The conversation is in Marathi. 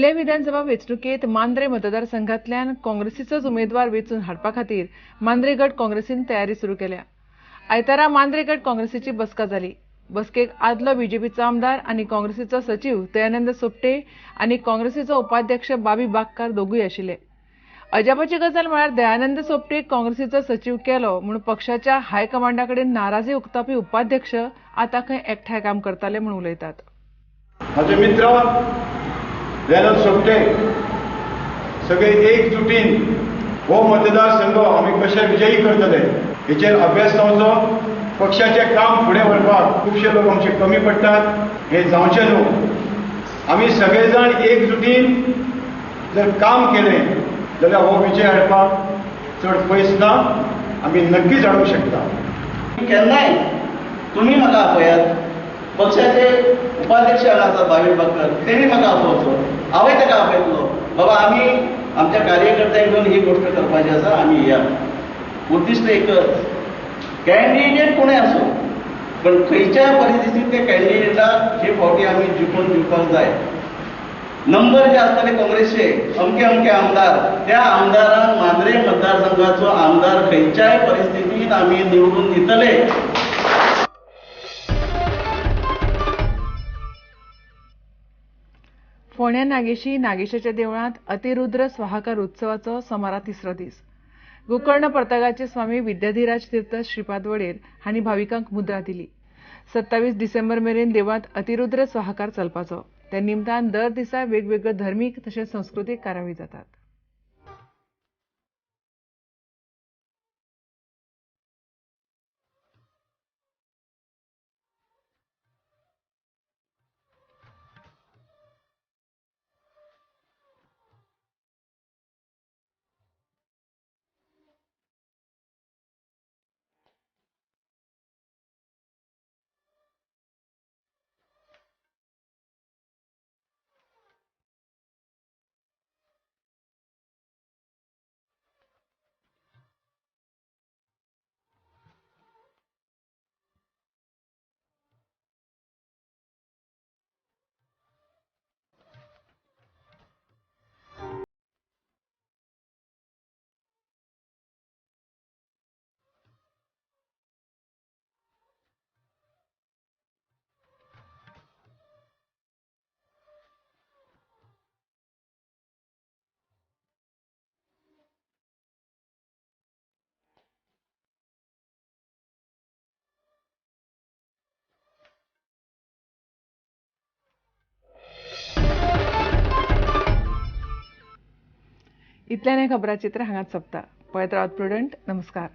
फुडल्या विधानसभा वेंचणुकेत मांद्रे मतदारसंघातल्यान काँग्रेसीचोच उमेदवार वेंचून हाडपा खातीर मांद्रे गट काँग्रेसीन तयारी सुरू केल्या। आयतारा मांद्रे गट काँग्रेसीची बसका जाली। बसकेक आदलो बीजेपीचो आमदार आनी काँग्रेसीचो सचिव दयानंद सोपटे आनी काँग्रेसीचो उपाध्यक्ष बाबी बागकार दोगूय आशिल्ले। अजापाची गजाल म्हळ्यार दयानंद सोपटेक काँग्रेसीचो सचिव केलो म्हूण पक्षाच्या हायकमांडा कडेन नाराजी उक्तावपी उपाध्यक्ष आतां खंय एकठांय काम करताले म्हूण उलयतात। माझे मित्र दयानंद सोपटे सगळे एकजुटीन हो मतदारसंघ आम्ही कशे विजयी करतले हेचेर अभ्यास जावचो। पक्षाचें काम फुडें व्हरपाक खुबशे लोक आमचे कमी पडटात, हे जावचें न्हू। आमी सगळे जाण एकजुटीन जर काम केलें जाल्यार हो विजय हाडपाक चड पयस ना, आमी नक्कीच हाडूंक शकता। केन्नाय तुम्ही म्हाका आपयात, पक्षाचे उपाध्यक्ष आसात बाबी बागकर तेणी म्हाका आपोवचो, हांवें ताका आपयतलो। बाबा आमी आमच्या कार्यकर्त्यांक घेवन ही गोष्ट करपाची आसा, आमी या उद्दिश्ट एकच, कॅन्डिडेट कोणूय आसूं पण खंयच्या परिस्थितींत त्या कॅन्डिडेटाक हे फावटी आमी जिखून दिवपाक जाय। नंबर जे आसतले काँग्रेसचे अमके अमके आमदार, त्या आमदारांक मांद्रे मतदारसंघाचो आमदार खंयच्याय परिस्थितींत आमी निवडून दितले। फोंड्या नागेशी नागेशाच्या देवळांत अतिरुद्र स्वाहाकार उत्सवाचो सोमारा तिसरो दीस। गोकर्ण परतगाळचे स्वामी विद्याधिराज तीर्थ श्रीपाद वडेर हांणी भाविकांक मुद्रा दिली। 27 डिसेंबर मेरेन देवळांत अतिरुद्र स्वाहाकार चलपाचो। त्या निमतान दर दिसा वेगवेगळ्यो धर्मीक तशेंच संस्कृतीक कार्यावळी जातात। इतल्यान हे खबराचित्र हांगाच सोंपता। पळयत रावत प्रुडंट। नमस्कार।